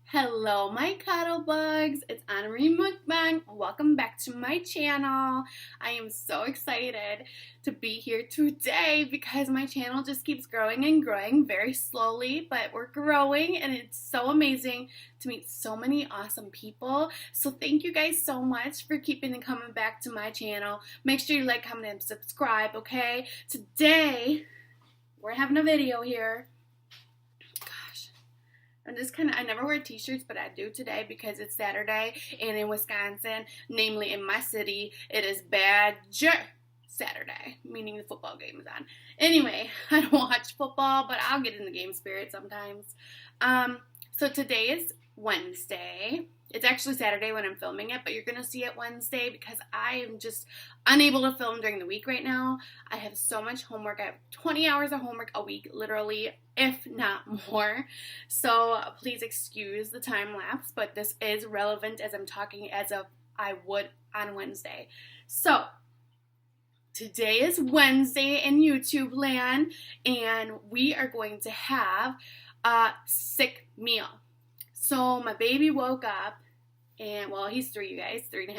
Hello, my cuddle bugs. It's Anna-Marie Mukbang. Welcome back to my channel. I am so excited to be here today because my channel just keeps growing and growing very slowly, but we're growing and it's so amazing to meet so many awesome people. So thank you guys so much for keeping and coming back to my channel. Make sure you like, comment, and subscribe, okay? Today, we're having a video here. I never wear t-shirts, but I do today because it's Saturday, and in Wisconsin, namely in my city, it is Badger Saturday, meaning the football game is on. Anyway, I don't watch football, but I'll get in the game spirit sometimes. So today is Wednesday. It's actually Saturday when I'm filming it, but you're going to see it Wednesday because I am just unable to film during the week right now. I have so much homework. I have 20 hours of homework a week, literally, if not more. So please excuse the time lapse, but this is relevant as I'm talking as if I would on Wednesday. So today is Wednesday in YouTube land, and we are going to have a sick meal. So my baby woke up, and well, he's 3, you guys, 3.5,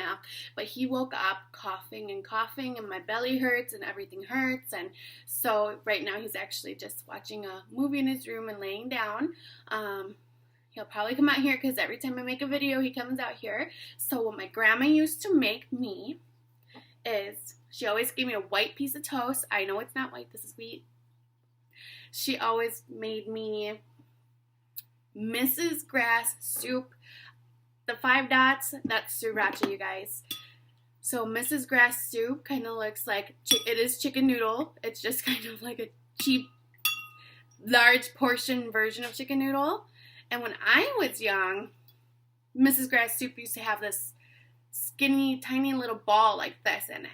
but he woke up coughing, and my belly hurts, and everything hurts, and so right now he's actually just watching a movie in his room and laying down. He'll probably come out here because every time I make a video, he comes out here. So what my grandma used to make me is, she always gave me a white piece of toast. I know it's not white, this is wheat. She always made me Mrs. Grass soup. The 5 dots, that's sriracha, you guys. So Mrs. Grass soup kind of looks like, it is chicken noodle. It's just kind of like a cheap, large portion version of chicken noodle. And when I was young, Mrs. Grass soup used to have this skinny, tiny little ball like this in it.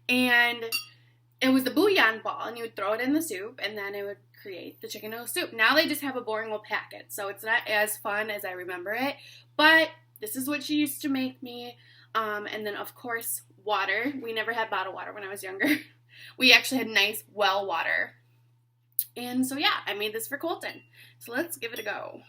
And it was the bouillon ball, and you would throw it in the soup, and then it would create the chicken noodle soup. Now they just have a boring little packet, so it's not as fun as I remember it, but this is what she used to make me. And then, of course, water. We never had bottled water when I was younger. We actually had nice well water. And so, yeah, I made this for Colton. So let's give it a go.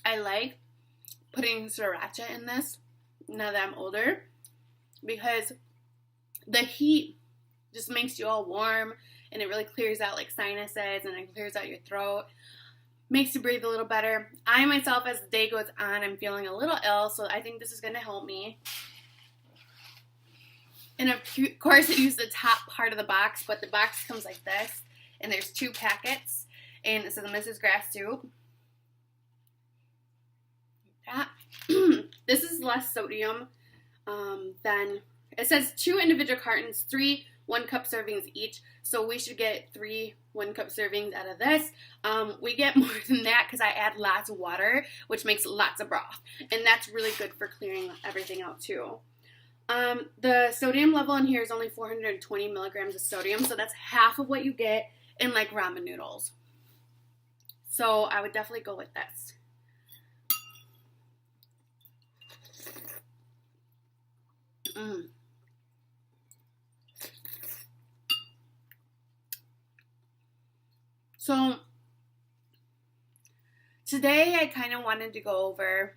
I like putting sriracha in this now that I'm older because the heat just makes you all warm, and it really clears out like sinuses, and it clears out your throat, makes you breathe a little better. I myself, as the day goes on, I'm feeling a little ill, so I think this is going to help me. And of course it used the top part of the box, but the box comes like this, and there's 2 packets, and it says Mrs. Grass soup. This is less sodium than, it says 2 individual cartons, 3 1-cup servings each, so we should get 3 1-cup servings out of this. We get more than that because I add lots of water, which makes lots of broth, and that's really good for clearing everything out too. The sodium level in here is only 420 milligrams of sodium, so that's half of what you get in like ramen noodles. So I would definitely go with this. So today I kind of wanted to go over,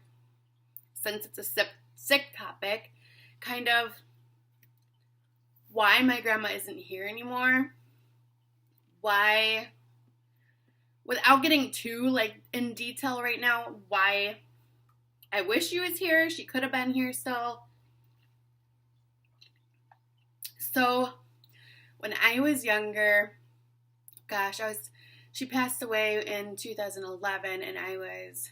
since it's a sick topic, kind of why my grandma isn't here anymore. Why, without getting too like in detail right now, why I wish she was here. She could have been here still. So when I was younger, gosh, she passed away in 2011, and I was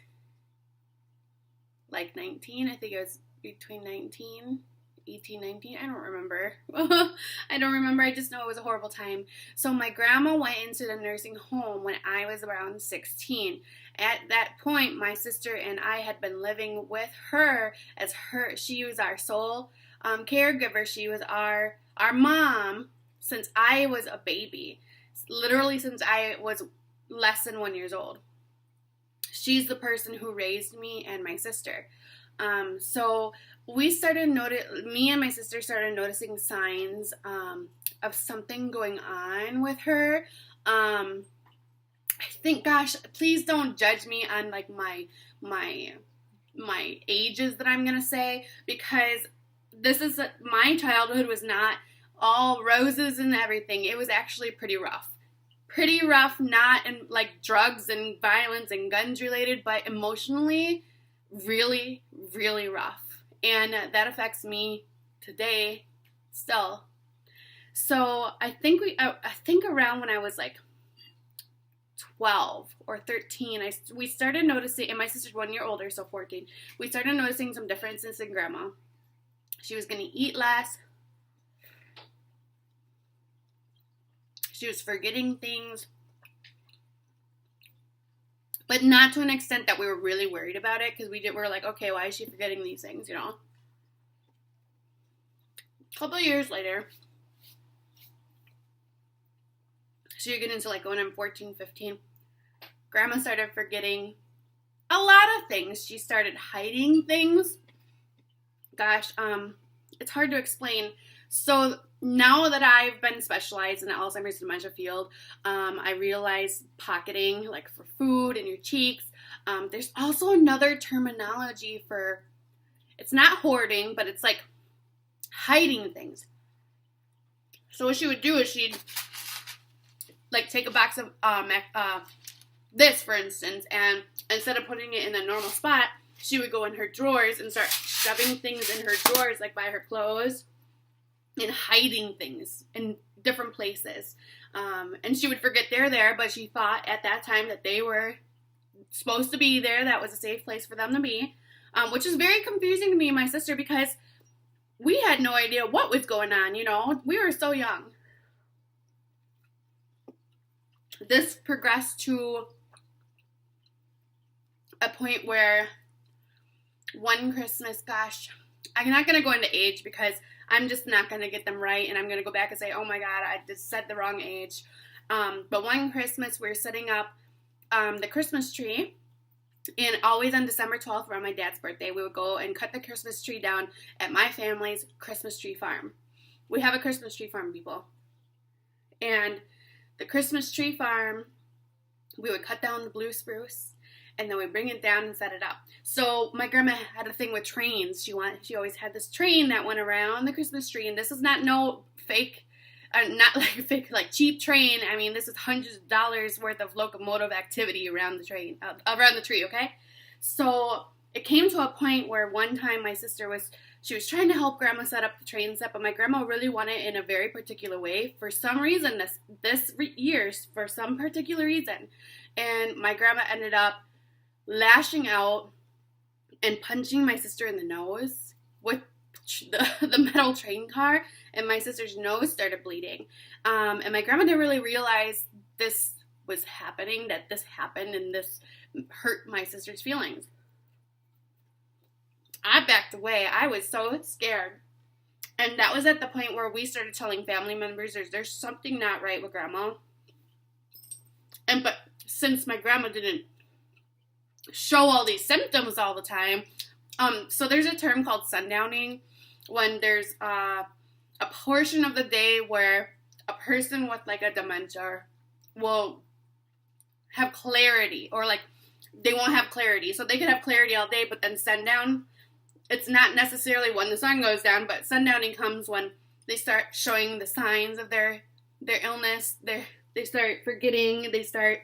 like 19. I think it was between 18, 19. I don't remember. I just know it was a horrible time. So my grandma went into the nursing home when I was around 16. At that point, my sister and I had been living with her as she was our sole caregiver. She was our mom since I was a baby, literally since I was less than 1 year old. She's the person who raised me and my sister. So me and my sister started noticing signs of something going on with her. I think, gosh, please don't judge me on like my ages that I'm gonna say, because my childhood was not all roses and everything. It was actually pretty rough, not in like drugs and violence and guns related, but emotionally really, really rough. And that affects me today still. So I think around when I was like 12 or 13, we started noticing, and my sister's 1 year older, so 14, we started noticing some differences in Grandma. She was going to eat less. She was forgetting things, but not to an extent that we were really worried about it, because we were like, okay, why is she forgetting these things, you know? A couple of years later, so you're getting into like going on 14, 15, Grandma started forgetting a lot of things. She started hiding things. Gosh, it's hard to explain. So now that I've been specialized in the Alzheimer's and dementia field, I realize pocketing, like for food in your cheeks. There's also another terminology for, it's not hoarding, but it's like hiding things. So what she would do is she'd like take a box of this, for instance, and instead of putting it in a normal spot, she would go in her drawers and start shoving things in her drawers, like by her clothes, and hiding things in different places. And she would forget they're there, but she thought at that time that they were supposed to be there. That was a safe place for them to be, which is very confusing to me and my sister, because we had no idea what was going on, you know? We were so young. This progressed to a point where one Christmas, gosh, I'm not going to go into age because I'm just not going to get them right, and I'm going to go back and say, oh my God, I just said the wrong age. But one Christmas, we were setting up the Christmas tree, and always on December 12th, around my dad's birthday, we would go and cut the Christmas tree down at my family's Christmas tree farm. We have a Christmas tree farm, people. And the Christmas tree farm, we would cut down the blue spruce, and then we bring it down and set it up. So my grandma had a thing with trains. She always had this train that went around the Christmas tree, and this is not no fake, not like fake, like cheap train. I mean, this is hundreds of dollars worth of locomotive activity around the train, around the tree. Okay, so it came to a point where one time my sister was trying to help Grandma set up the train set, but my grandma really wanted it in a very particular way for some reason. This year, for some particular reason, and my grandma ended up lashing out and punching my sister in the nose with the metal train car, and my sister's nose started bleeding. And my grandma didn't really realize this was happening, that this happened, and this hurt my sister's feelings. I backed away. I was so scared. And that was at the point where we started telling family members there's something not right with Grandma. But since my grandma didn't show all these symptoms all the time, so there's a term called sundowning, when there's a portion of the day where a person with like a dementia will have clarity, or like they won't have clarity. So they could have clarity all day, but then sundown, it's not necessarily when the sun goes down, but sundowning comes when they start showing the signs of their illness. They start forgetting, they start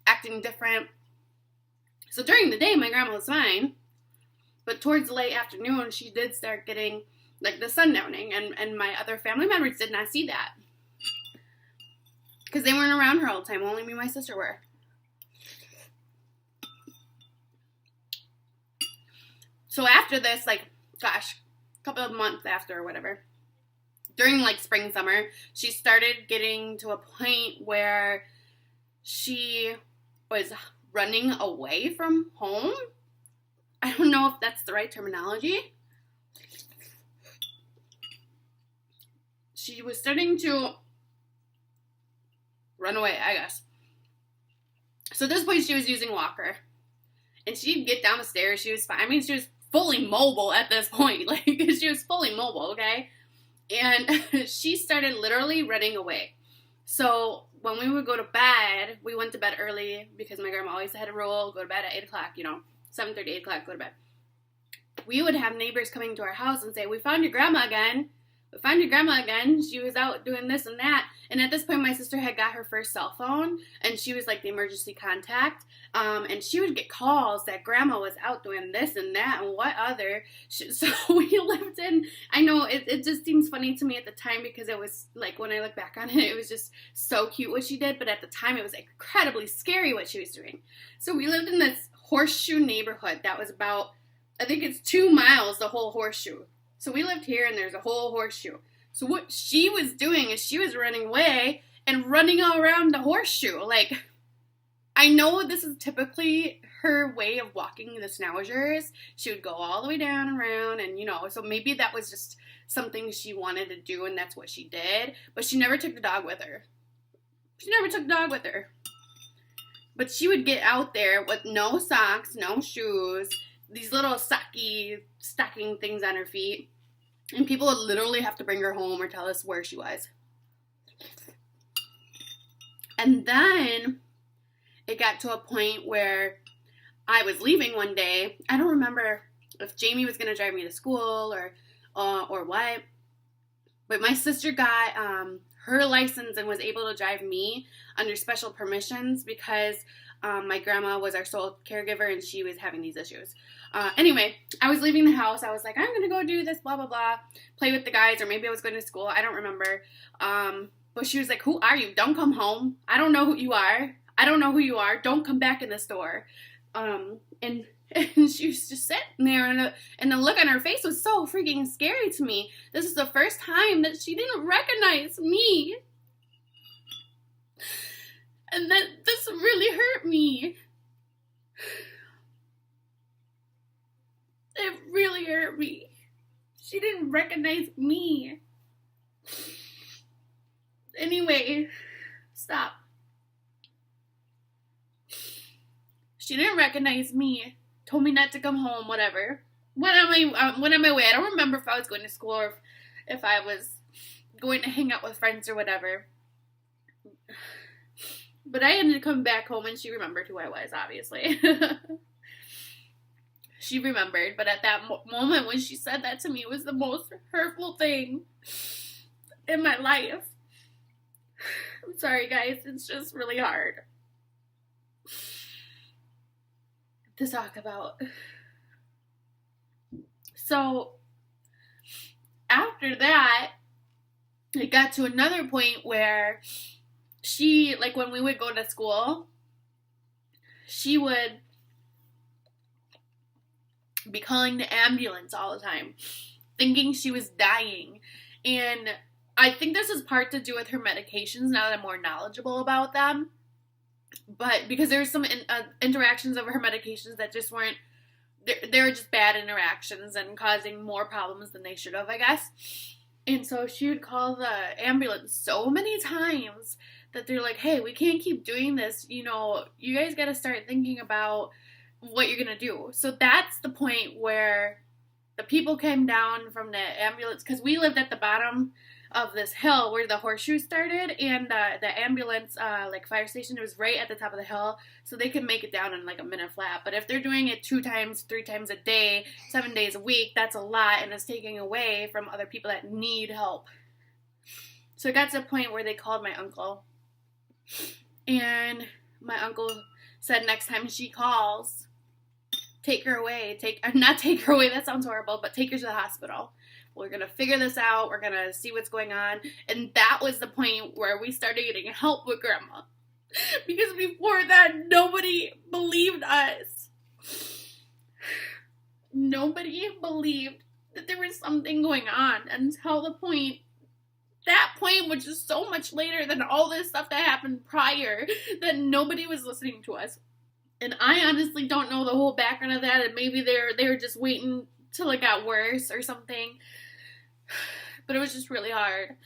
acting different. So during the day, my grandma was fine, but towards the late afternoon, she did start getting like the sundowning, and my other family members did not see that because they weren't around her all the time. Only me and my sister were. So after this, like, gosh, a couple of months after or whatever, during like spring, summer, she started getting to a point where she was running away from home. I don't know if that's the right terminology. She was starting to run away, I guess. So at this point, she was using walker. And she'd get down the stairs. She was fine. I mean, she was fully mobile at this point. Like, she was fully mobile, okay? And she started literally running away. So when we would go to bed, we went to bed early because my grandma always had a rule, go to bed at 8 o'clock, 7:30, 8 o'clock, go to bed. We would have neighbors coming to our house and say, we found your grandma again. We found your grandma again. She was out doing this and that. And at this point, my sister had got her first cell phone, and she was like the emergency contact. And she would get calls that grandma was out doing this and that and what other. So we lived in, I know it just seems funny to me at the time because it was like, when I look back on it, it was just so cute what she did. But at the time, it was incredibly scary what she was doing. So we lived in this horseshoe neighborhood that was about, I think it's 2 miles, the whole horseshoe. So we lived here, and there's a whole horseshoe. So what she was doing is she was running away and running all around the horseshoe. Like, I know this is typically her way of walking the schnauzers. She would go all the way down and around, and, so maybe that was just something she wanted to do, and that's what she did. But she never took the dog with her. But she would get out there with no socks, no shoes, these little stocking things on her feet, and people would literally have to bring her home or tell us where she was. And then it got to a point where I was leaving one day. I don't remember if Jamie was going to drive me to school or what, but my sister got her license and was able to drive me under special permissions because my grandma was our sole caregiver and she was having these issues. Anyway, I was leaving the house. I was like, I'm going to go do this, blah, blah, blah, play with the guys, or maybe I was going to school. I don't remember. But she was like, who are you? Don't come home. I don't know who you are. Don't come back in the store. And she was just sitting there, and the look on her face was so freaking scary to me. This is the first time that she didn't recognize me. And this really hurt me. It really hurt me. She didn't recognize me. Anyway, stop. She didn't recognize me. Told me not to come home, whatever. Went on my way. I don't remember if I was going to school or if I was going to hang out with friends or whatever. But I ended up coming back home and she remembered who I was, obviously. She remembered, but at that moment when she said that to me, it was the most hurtful thing in my life. I'm sorry, guys. It's just really hard to talk about. So, after that, it got to another point where she, like, when we would go to school, she would be calling the ambulance all the time, thinking she was dying. And I think this is part to do with her medications now that I'm more knowledgeable about them. But because there were some interactions over her medications that just weren't, they were just bad interactions and causing more problems than they should have, I guess. And so she would call the ambulance so many times that they're like, hey, we can't keep doing this. You guys got to start thinking about what you're going to do. So that's the point where the people came down from the ambulance, because we lived at the bottom of this hill where the horseshoe started, and the ambulance, fire station, was right at the top of the hill, so they could make it down in like a minute flat. But if they're doing it 2 times, 3 times a day, 7 days a week, that's a lot, and it's taking away from other people that need help. So it got to a point where they called my uncle, and my uncle said next time she calls, take her away, not take her away, that sounds horrible, but take her to the hospital. We're going to figure this out. We're going to see what's going on. And that was the point where we started getting help with Grandma. Because before that, nobody believed us. Nobody believed that there was something going on until that point, which is so much later than all this stuff that happened prior, that nobody was listening to us. And I honestly don't know the whole background of that, and maybe they were just waiting till it got worse or something. But it was just really hard.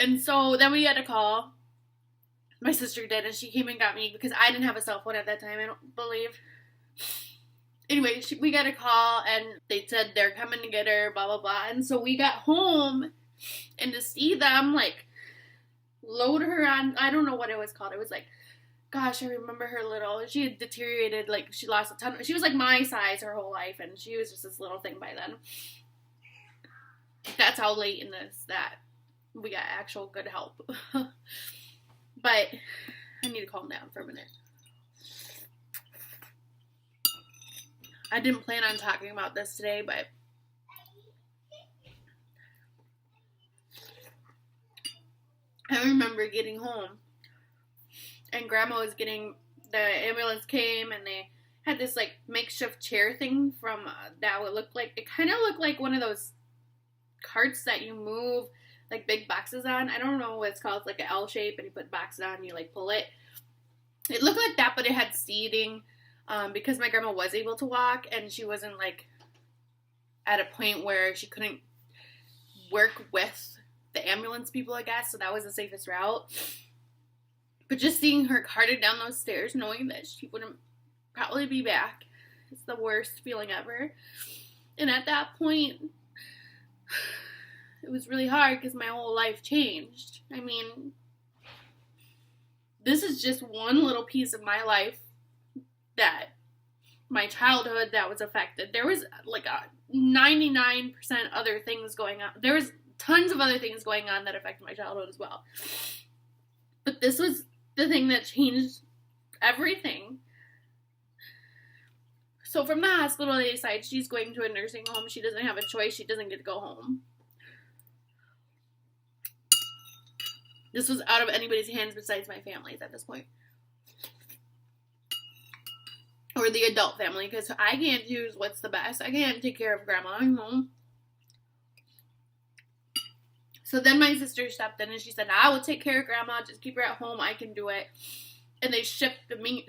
And so then we had to call. My sister did, and she came and got me because I didn't have a cell phone at that time, I don't believe. Anyway, we got a call, and they said they're coming to get her, blah, blah, blah. And so we got home, and to see them, like, load her on, I don't know what it was called. It was like, gosh, I remember her little, she had deteriorated, like, she lost a ton. She was like my size her whole life, and she was just this little thing by then. That's how late in this that we got actual good help. But I need to calm down for a minute. I didn't plan on talking about this today, but I remember getting home, and Grandma was getting, the ambulance came, and they had this, like, makeshift chair thing from, that would look like, it kind of looked like one of those carts that you move, like, big boxes on. I don't know what it's called. It's like an L shape, and you put boxes on, and you, like, pull it. It looked like that, but it had seating, because my grandma was able to walk, and she wasn't, like, at a point where she couldn't work with the ambulance people, I guess, so that was the safest route. But just seeing her carted down those stairs, knowing that she wouldn't probably be back, it's the worst feeling ever. And at that point, it was really hard because my whole life changed. I mean, this is just one little piece of my life, that my childhood that was affected. There was like a 99% other things going on. There was tons of other things going on that affected my childhood as well. But this was the thing that changed everything. So from the hospital, they decide she's going to a nursing home. She doesn't have a choice. She doesn't get to go home. This was out of anybody's hands besides my family's at this point. Or the adult family, because I can't choose what's the best. I can't take care of Grandma, you know. So then my sister stepped in and she said, I will take care of Grandma, just keep her at home, I can do it. And they shifted me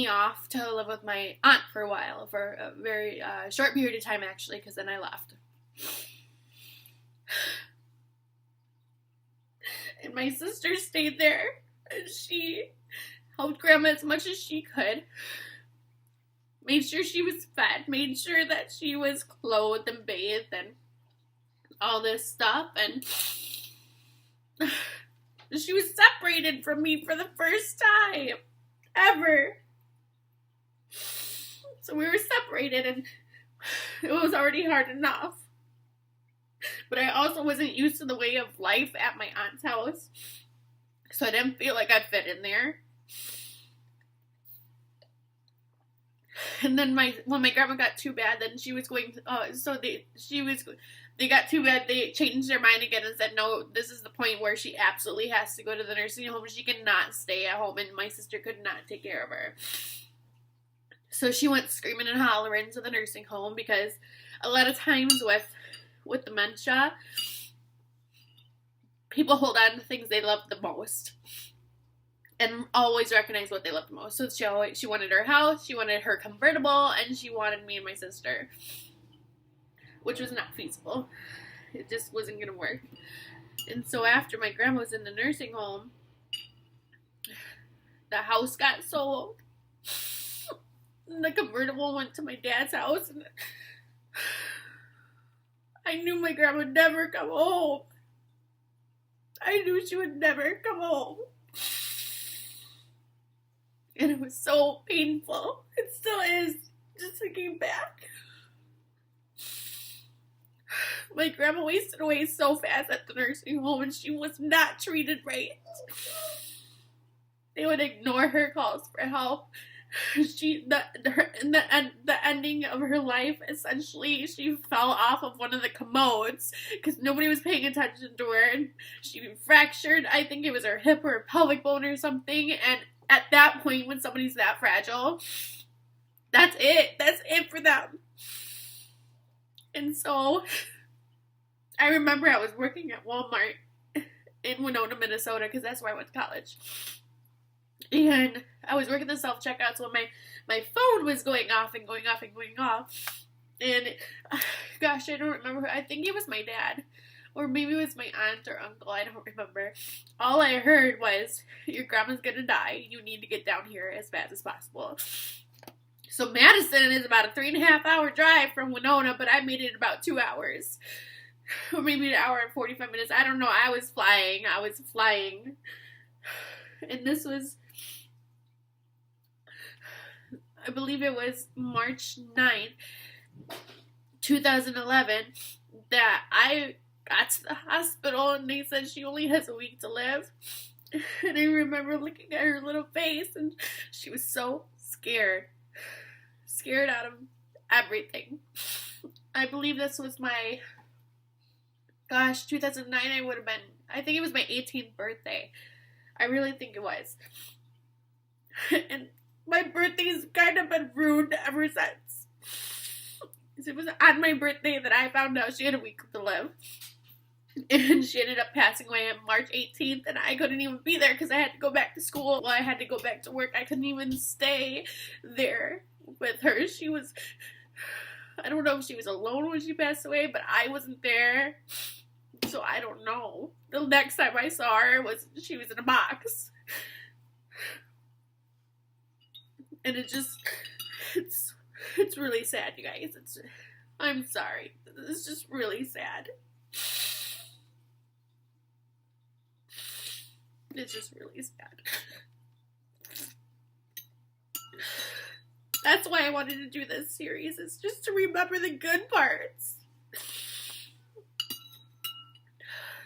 off to live with my aunt for a while, for a very short period of time actually, because then I left. And my sister stayed there, and she helped Grandma as much as she could. Made sure she was fed, made sure that she was clothed and bathed and all this stuff. And she was separated from me for the first time ever. So we were separated, and it was already hard enough. But I also wasn't used to the way of life at my aunt's house, so I didn't feel like I fit in there. And then when my grandma got too bad, then she was going to, they got too bad, they changed their mind again and said, no, this is the point where she absolutely has to go to the nursing home. She cannot stay at home, and my sister could not take care of her. So she went screaming and hollering to the nursing home, because a lot of times with dementia, people hold on to things they love the most and always recognize what they love the most. So she wanted her house, she wanted her convertible, and she wanted me and my sister, which was not feasible. It just wasn't going to work. And so after my grandma was in the nursing home, the house got sold, and the convertible went to my dad's house, and I knew my grandma would never come home. I knew she would never come home. And it was so painful. It still is, just thinking back. My grandma wasted away so fast at the nursing home, and she was not treated right. They would ignore her calls for help. The ending of her life, essentially, she fell off of one of the commodes because nobody was paying attention to her, and she fractured, I think it was her hip or her pelvic bone or something. And at that point, when somebody's that fragile, that's it for them. And so I remember I was working at Walmart in Winona, Minnesota, because that's where I went to college. And I was working the self-checkouts when my phone was going off and going off and going off. And, gosh, I don't remember. I think it was my dad. or maybe it was my aunt or uncle, I don't remember. All I heard was, your grandma's gonna die, you need to get down here as fast as possible. So Madison is about a 3.5 hour drive from Winona, but I made it in about 2 hours. Or maybe an hour and 45 minutes, I don't know. I was flying. And this was, I believe it was March 9th, 2011, that I got to the hospital and they said she only has a week to live. And I remember looking at her little face and she was so scared. Scared out of everything. I believe this was my, 2009 I think it was my 18th birthday. I really think it was. And my birthday's kind of been ruined ever since. It was on my birthday that I found out she had a week to live. And she ended up passing away on March 18th, and I couldn't even be there because I had to go back to school. Well, I had to go back to work. I couldn't even stay there with her. She was, I don't know if she was alone when she passed away, but I wasn't there. So I don't know. The next time I saw her she was in a box. And it's really sad, you guys. I'm sorry. It's just really sad. It's just really sad. That's why I wanted to do this series. It's just to remember the good parts.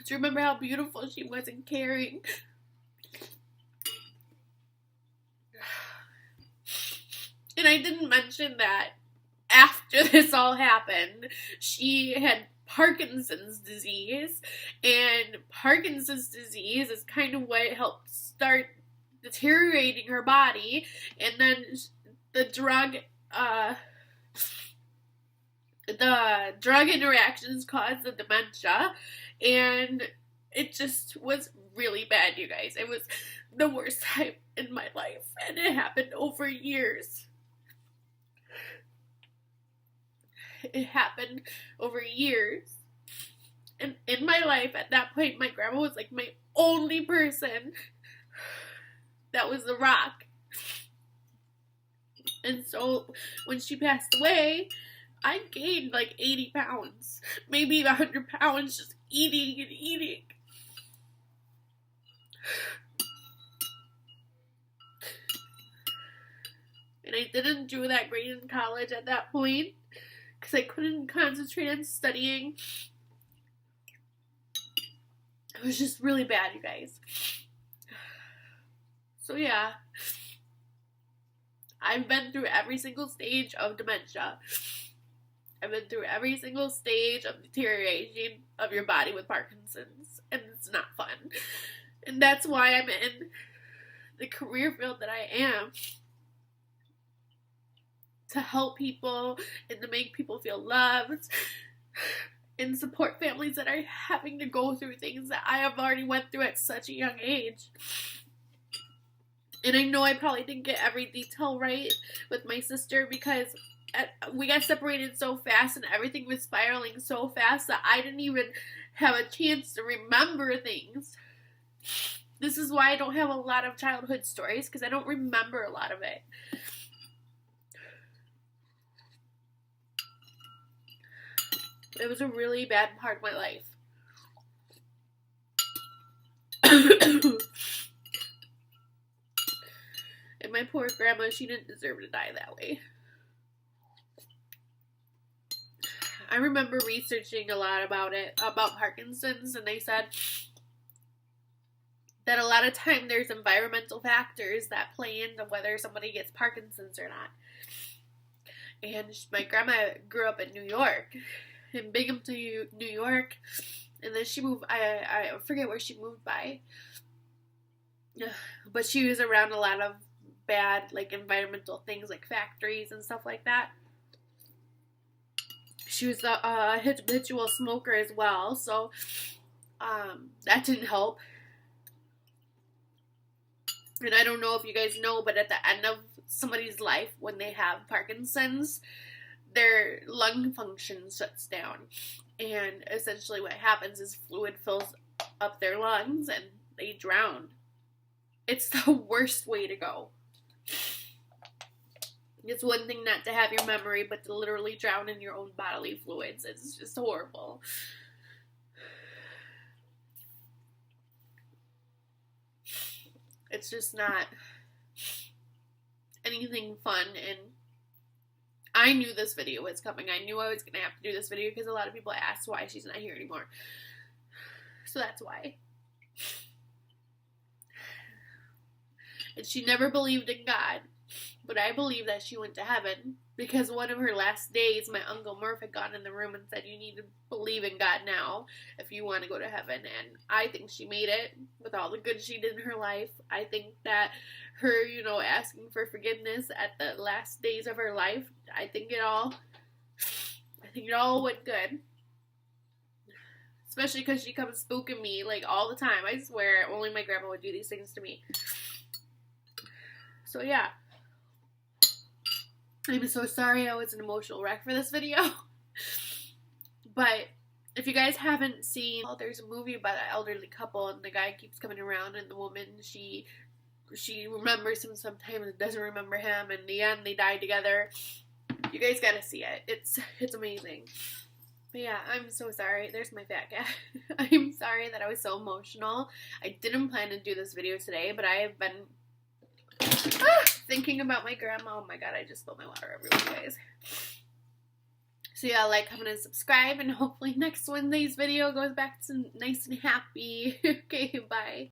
To remember how beautiful she was and caring. And I didn't mention that after this all happened, she had Parkinson's disease, and Parkinson's disease is kind of what helped start deteriorating her body, and then the drug interactions caused the dementia, and it just was really bad, you guys. It was the worst time in my life, and it happened over years. It happened over years. And in my life, at that point, my grandma was like my only person that was the rock. And so when she passed away, I gained like 80 pounds, maybe 100 pounds, just eating and eating. And I didn't do that great in college at that point because I couldn't concentrate on studying. It was just really bad, you guys. So yeah, I've been through every single stage of dementia. I've been through every single stage of deterioration of your body with Parkinson's, and it's not fun. And that's why I'm in the career field that I am, to help people and to make people feel loved and support families that are having to go through things that I have already went through at such a young age. And I know I probably didn't get every detail right with my sister because we got separated so fast and everything was spiraling so fast that I didn't even have a chance to remember things. This is why I don't have a lot of childhood stories, because I don't remember a lot of it. It was a really bad part of my life. And my poor grandma, she didn't deserve to die that way. I remember researching a lot about Parkinson's, and they said that a lot of time there's environmental factors that play into whether somebody gets Parkinson's or not. And my grandma grew up in New York, in Binghamton, New York, and then she moved, I forget where she moved by, but she was around a lot of bad, like, environmental things, like factories and stuff like that. She was a habitual smoker as well, so that didn't help. And I don't know if you guys know, but at the end of somebody's life, when they have Parkinson's, their lung function shuts down. And essentially what happens is fluid fills up their lungs and they drown. It's the worst way to go. It's one thing not to have your memory, but to literally drown in your own bodily fluids. It's just horrible. It's just not anything fun, and I knew this video was coming. I knew I was going to have to do this video because a lot of people asked why she's not here anymore. So that's why. And she never believed in God, but I believe that she went to heaven because one of her last days, my Uncle Murph had gone in the room and said, you need to believe in God now if you want to go to heaven. And I think she made it with all the good she did in her life. I think that her, asking for forgiveness at the last days of her life, I think it all went good. Especially because she comes spooking me, like, all the time. I swear, only my grandma would do these things to me. So, yeah. I'm so sorry I was an emotional wreck for this video. But if you guys haven't seen, there's a movie about an elderly couple and the guy keeps coming around and the woman, she remembers him sometimes and doesn't remember him, and in the end they die together. You guys gotta see it. It's amazing. But yeah, I'm so sorry. There's my fat cat. I'm sorry that I was so emotional. I didn't plan to do this video today, but I have been thinking about my grandma. Oh my god, I just spilled my water everywhere, guys. So yeah, like, comment, and subscribe, and hopefully next Wednesday's video goes back to nice and happy. Okay, bye.